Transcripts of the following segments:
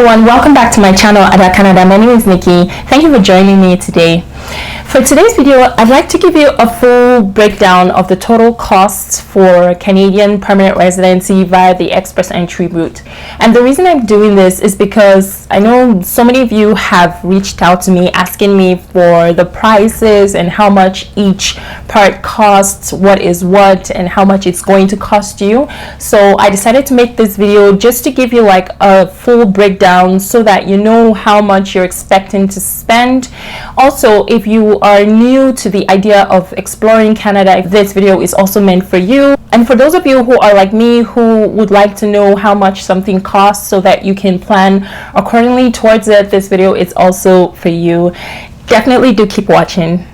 everyone, welcome back to my channel Ada Canada. My name is Nikki. Thank you for joining me today. For today's video, I'd like to give you a full breakdown of the total costs for Canadian permanent residency via the express entry route. And the reason I'm doing this is because I know so many of you have reached out to me asking me for the prices and how much each part costs, what is what, and how much it's going to cost you. So I decided to make this video just to give you like a full breakdown so that you know how much you're expecting to spend. Also, if you are new to the idea of exploring Canada, this video is also meant for you. And for those of you who are like me, who would like to know how much something costs so that you can plan accordingly towards it, this video is also for you. Definitely do keep watching.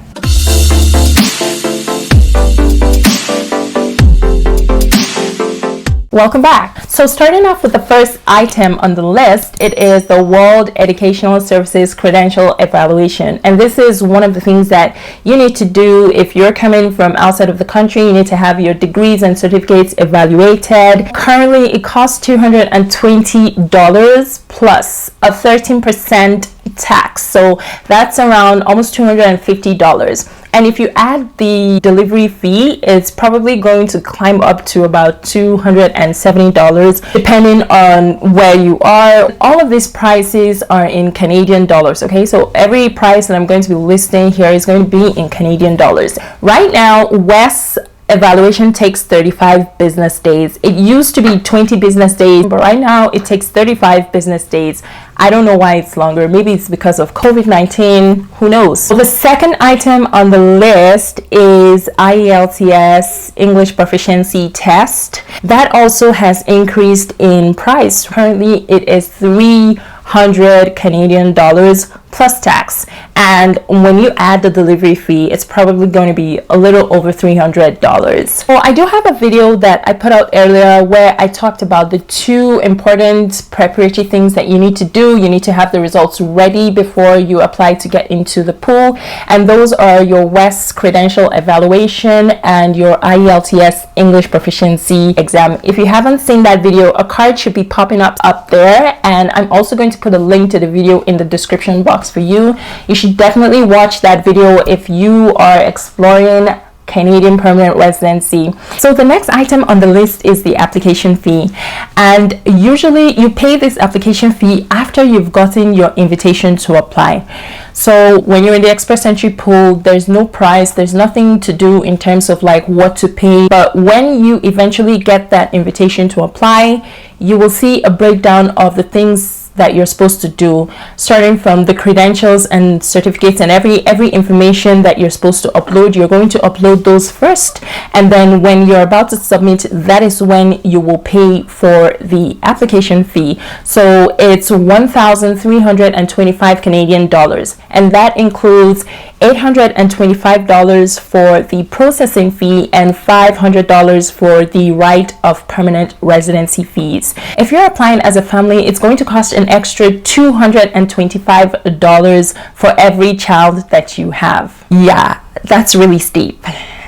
Welcome back. So starting off with the first item on the list, it is the World Educational Services Credential Evaluation. And this is one of the things that you need to do if you're coming from outside of the country. You need to have your degrees and certificates evaluated. Currently, it costs $220 plus a 13% tax. So that's around almost $250. And if you add the delivery fee, it's probably going to climb up to about $270 depending on where you are. All of these prices are in Canadian dollars, okay? So every price that I'm going to be listing here is going to be in Canadian dollars. Right now, West's evaluation takes 35 business days. It used to be 20 business days, but right now it takes 35 business days. I don't know why it's longer. Maybe it's because of COVID-19. Who knows? So the second item on the list is IELTS English Proficiency Test. That also has increased in price. Currently, it is $300 Canadian dollars plus tax, and when you add the delivery fee, it's probably going to be a little over $300. So I do have a video that I put out earlier where I talked about the two important preparatory things that you need to do. You need to have the results ready before you apply to get into the pool, and those are your WES credential evaluation and your IELTS English Proficiency exam. If you haven't seen that video, a card should be popping up there, and I'm also going to put a link to the video in the description box for you. You should definitely watch that video if you are exploring Canadian permanent residency. So the next item on the list is the application fee, and usually you pay this application fee after you've gotten your invitation to apply. So when you're in the express entry pool, there's no price, there's nothing to do in terms of like what to pay. But when you eventually get that invitation to apply, you will see a breakdown of the things that you're supposed to do, starting from the credentials and certificates and every information that you're supposed to upload. You're going to upload those first, and then when you're about to submit, that is when you will pay for the application fee. So it's 1,325 Canadian dollars, and that includes $825 for the processing fee and $500 for the right of permanent residency fees. If you're applying as a family, it's going to cost an extra $225 for every child that you have. Yeah, that's really steep.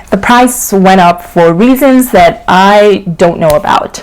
The price went up for reasons that I don't know about.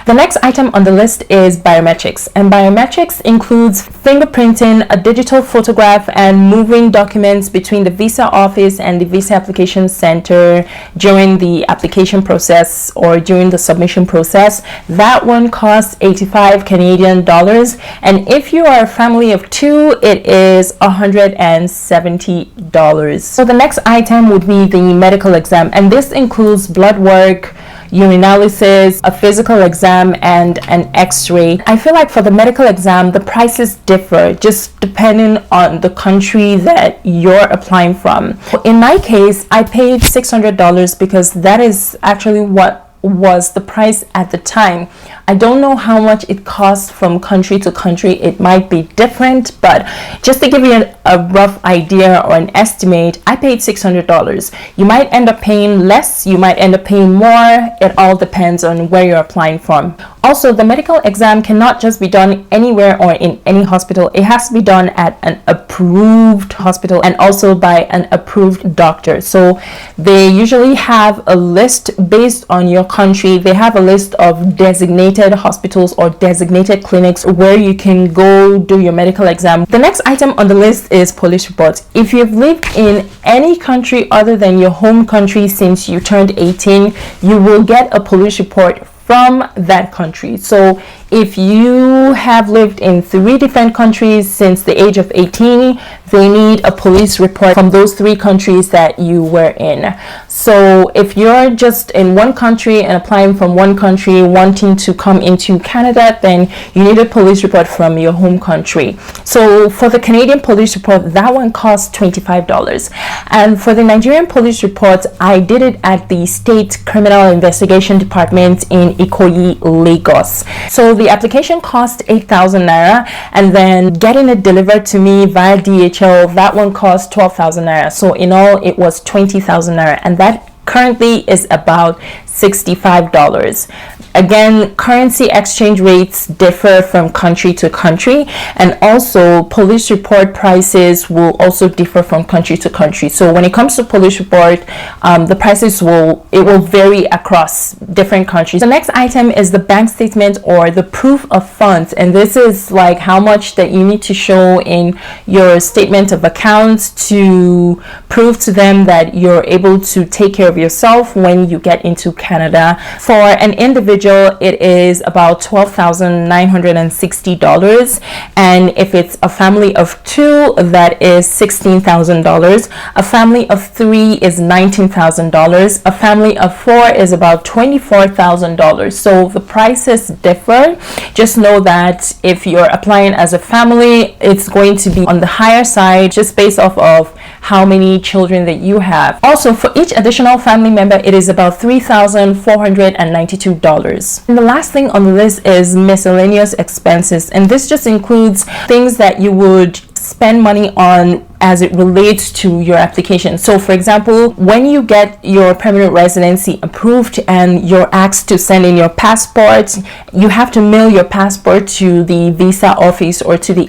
The next item on the list is biometrics, and biometrics includes fingerprinting, a digital photograph, and moving documents between the visa office and the visa application center during the application process or during the submission process. That one costs 85 Canadian dollars, and if you are a family of two, it is $170. So the next item would be the medical exam, and this includes blood work, urinalysis, a physical exam, and an x-ray. I feel like for the medical exam, the prices differ just depending on the country that you're applying from. In my case, I paid $600 because that is actually what was the price at the time. I don't know how much it costs from country to country. It might be different, but just to give you a rough idea or an estimate, I paid $600. You might end up paying less, you might end up paying more. It all depends on where you're applying from. Also, the medical exam cannot just be done anywhere or in any hospital. It has to be done at an approved hospital and also by an approved doctor. So they usually have a list based on your country. They have a list of designated hospitals or designated clinics where you can go do your medical exam. The next item on the list is police reports. If you've lived in any country other than your home country since you turned 18, you will get a police report from that country. So if you have lived in 3 different countries since the age of 18, they need a police report from those 3 countries that you were in. So if you're just in one country and applying from one country wanting to come into Canada, then you need a police report from your home country. So for the Canadian police report, that one costs $25. And for the Nigerian police report, I did it at the State Criminal Investigation Department in Ikoyi, Lagos. So the application cost 8,000 naira, and then getting it delivered to me via DHL, that one cost 12,000 naira. So in all, it was 20,000 naira, and that currently is about $65. Again, currency exchange rates differ from country to country, and also police report prices will also differ from country to country. So when it comes to police report, the prices will vary across different countries. The next item is the bank statement or the proof of funds, and this is like how much that you need to show in your statement of accounts to prove to them that you're able to take care of yourself when you get into Canada. For an individual, it is about $12,960, and if it's a family of 2, that is $16,000. A family of 3 is $19,000. A family of 4 is about $24,000. So the prices differ. Just know that if you're applying as a family, it's going to be on the higher side just based off of how many children that you have. Also, for each additional family member, it is about $3,492. And the last thing on the list is miscellaneous expenses, and this just includes things that you would spend money on as it relates to your application. So for example, when you get your permanent residency approved and you're asked to send in your passport, you have to mail your passport to the visa office or to the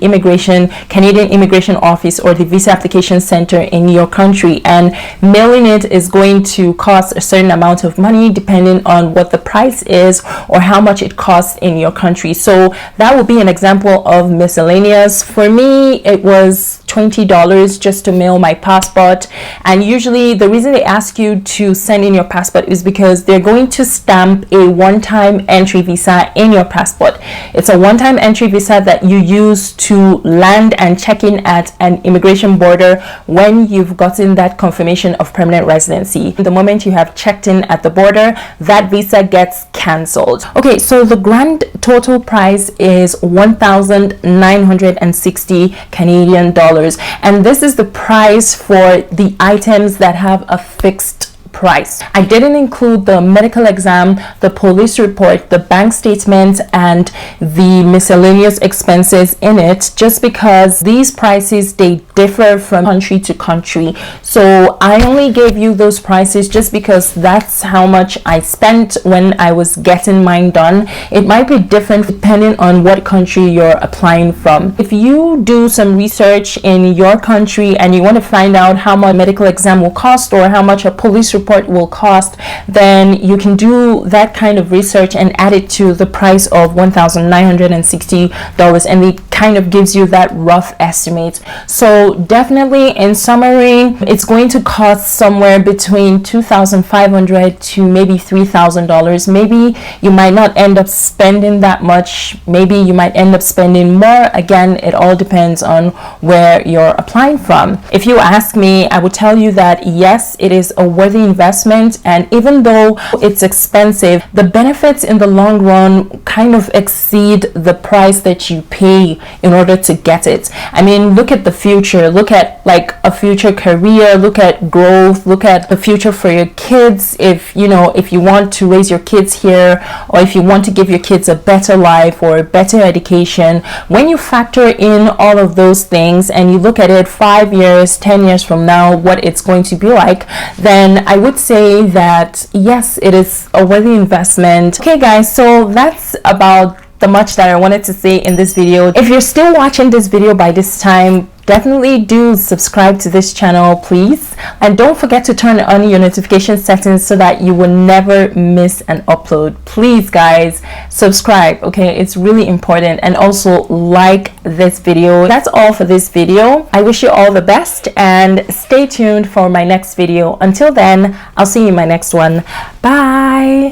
Canadian immigration office or the visa application center in your country, and mailing it is going to cost a certain amount of money depending on what the price is or how much it costs in your country. So that will be an example of miscellaneous. For me, it was $20 just to mail my passport, and usually the reason they ask you to send in your passport is because they're going to stamp a one-time entry visa in your passport. It's a one-time entry visa that you use to land and check in at an immigration border when you've gotten that confirmation of permanent residency. The moment you have checked in at the border, that visa gets cancelled. Okay, so the grand total price is 1,960 Canadian dollars, and this is the price for the items that have a fixed price. I didn't include the medical exam, the police report, the bank statement, and the miscellaneous expenses in it, just because these prices, they differ from country to country. So I only gave you those prices just because that's how much I spent when I was getting mine done. It might be different depending on what country you're applying from. If you do some research in your country and you want to find out how much a medical exam will cost or how much a police report will cost, then you can do that kind of research and add it to the price of $1,960, and it kind of gives you that rough estimate. So definitely, in summary, it's going to cost somewhere between $2,500 to maybe $3,000. Maybe you might not end up spending that much. Maybe you might end up spending more. Again, it all depends on where you're applying from. If you ask me, I would tell you that yes, it is a worthy investment, and even though it's expensive, the benefits in the long run kind of exceed the price that you pay in order to get it. I mean, look at the future, look at like a future career, look at growth, look at the future for your kids. If you know, if you want to raise your kids here, or if you want to give your kids a better life or a better education, when you factor in all of those things and you look at it 5 years, 10 years from now, what it's going to be like, then I would say that yes, it is a worthy investment. Okay guys, so that's about the much that I wanted to say in this video. If you're still watching this video by this time, definitely do subscribe to this channel, please, and don't forget to turn on your notification settings so that you will never miss an upload. Please guys, subscribe, okay? It's really important. And also like this video. That's all for this video. I wish you all the best and stay tuned for my next video. Until then, I'll see you in my next one. Bye.